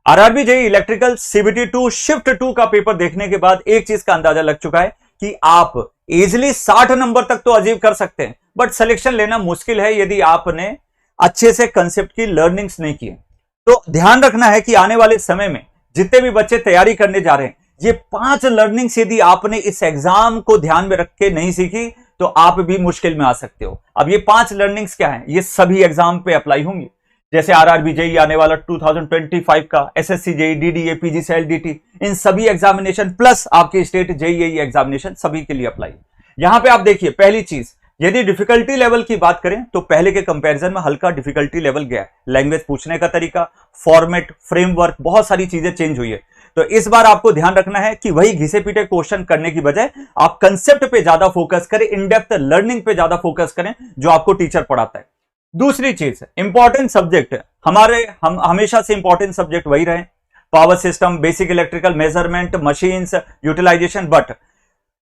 RRB JEE electrical CBT 2 shift 2 का paper देखने के बाद एक चीज का अंदाजा लग चुका है कि आप इजिली 60 नंबर तक तो अचीव कर सकते हैं, बट सिलेक्शन लेना मुश्किल है यदि आपने अच्छे से कंसेप्ट की लर्निंग्स नहीं की। तो ध्यान रखना है कि आने वाले समय में जितने भी बच्चे तैयारी करने जा रहे हैं, ये 5 लर्निंग्स यदि आपने इस एग्जाम को ध्यान में रख के नहीं सीखी तो आप भी मुश्किल में आ सकते हो। अब ये 5 लर्निंग्स क्या हैं? ये सभी एग्जाम पे अप्लाई होंगी, जैसे आरआरबी जेईई आने वाला 2025 का, SSC JE, DDA, PGCL, DT, इन सभी एग्जामिनेशन प्लस आपके स्टेट जेईई एग्जामिनेशन सभी के लिए अप्लाई। यहां पे आप देखिए, पहली चीज यदि डिफिकल्टी लेवल की बात करें तो पहले के कंपैरिजन में हल्का डिफिकल्टी लेवल गया है। लैंग्वेज पूछने का तरीका, फॉर्मेट, फ्रेमवर्क, बहुत सारी चीजें चेंज हुई है। तो इस बार आपको ध्यान रखना है कि वही घिसे पीटे क्वेश्चन करने की बजाय आप कंसेप्ट पे ज्यादा फोकस करें, इन डेप्थ लर्निंग पे ज्यादा फोकस करें जो आपको टीचर पढ़ाता है। दूसरी चीज, इंपॉर्टेंट सब्जेक्ट हम हमेशा से इंपॉर्टेंट सब्जेक्ट वही रहे, power system, basic electrical, measurement, machines, utilisation. But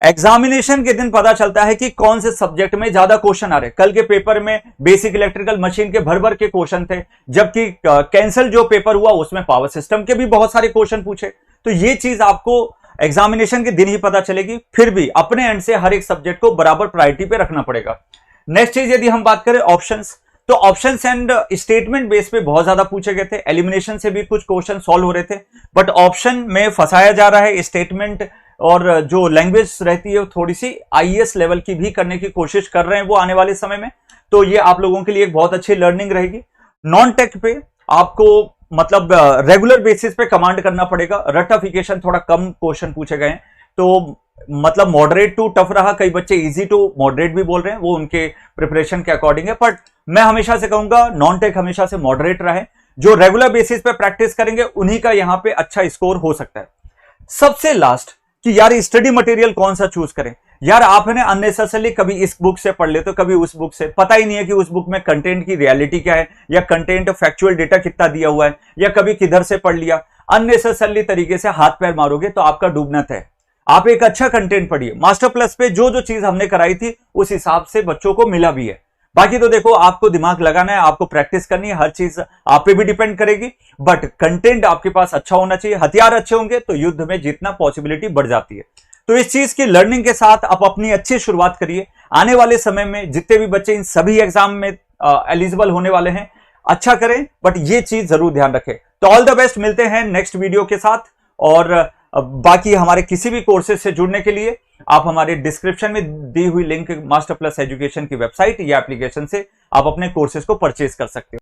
examination के दिन पता चलता है कि कौन से सब्जेक्ट में ज्यादा क्वेश्चन आ रहे। कल के पेपर में बेसिक इलेक्ट्रिकल मशीन के भर भर के क्वेश्चन थे, जबकि कैंसिल जो पेपर हुआ उसमें पावर सिस्टम के भी बहुत सारे क्वेश्चन पूछे। तो ये चीज आपको एग्जामिनेशन के दिन ही पता चलेगी। फिर भी अपने एंड से हर एक सब्जेक्ट को बराबर प्रायोरिटी पे रखना पड़ेगा। नेक्स्ट चीज यदि हम बात करें ऑप्शंस, तो ऑप्शंस एंड स्टेटमेंट बेस पे बहुत ज्यादा पूछे गए थे। एलिमिनेशन से भी कुछ क्वेश्चन सॉल्व हो रहे थे, बट ऑप्शन में फंसाया जा रहा है। स्टेटमेंट और जो लैंग्वेज रहती है थोड़ी सी आईएएस लेवल की भी करने की कोशिश कर रहे हैं वो आने वाले समय में। तो ये आप लोगों के लिए एक बहुत अच्छी लर्निंग रहेगी। नॉन टेक पे आपको मतलब रेगुलर बेसिस पे कमांड करना पड़ेगा। रटिफिकेशन थोड़ा कम क्वेश्चन पूछे गए हैं, तो मतलब मॉडरेट टू टफ रहा। कई बच्चे इजी टू मॉडरेट भी बोल रहे हैं, वो उनके प्रिपरेशन के अकॉर्डिंग है। बट मैं हमेशा से कहूंगा नॉन टेक हमेशा से मॉडरेट रहे। जो रेगुलर बेसिस पे प्रैक्टिस करेंगे उन्हीं का यहां पे अच्छा स्कोर हो सकता है। सबसे लास्ट कि यार स्टडी मटेरियल कौन सा चूज करें। यार आपने अननेसेसरली कभी इस बुक से पढ़ ले तो कभी उस बुक से, पता ही नहीं है कि उस बुक में कंटेंट की रियलिटी क्या है या कंटेंट फैक्चुअल डेटा कितना दिया हुआ है, या कभी किधर से पढ़ लिया। अननेसेसरली तरीके से हाथ पैर मारोगे तो आपका डूबना तय। आप एक अच्छा कंटेंट पढ़िए। मास्टर प्लस पे जो जो चीज हमने कराई थी उस हिसाब से बच्चों को मिला भी है। बाकी तो देखो आपको दिमाग लगाना है, आपको प्रैक्टिस करनी है, हर चीज आप पे भी डिपेंड करेगी। बट कंटेंट आपके पास अच्छा होना चाहिए, हथियार अच्छे होंगे तो युद्ध में जीतना पॉसिबिलिटी बढ़ जाती है। तो इस चीज की लर्निंग के साथ आप अपनी अच्छी शुरुआत करिए। आने वाले समय में जितने भी बच्चे इन सभी एग्जाम में एलिजिबल होने वाले हैं, अच्छा करें, बट ये चीज जरूर ध्यान रखें। तो ऑल द बेस्ट, मिलते हैं नेक्स्ट वीडियो के साथ। और बाकी हमारे किसी भी कोर्सेज से जुड़ने के लिए आप हमारे डिस्क्रिप्शन में दी हुई लिंक मास्टर प्लस एजुकेशन की वेबसाइट या एप्लीकेशन से आप अपने कोर्सेज को परचेज कर सकते हो।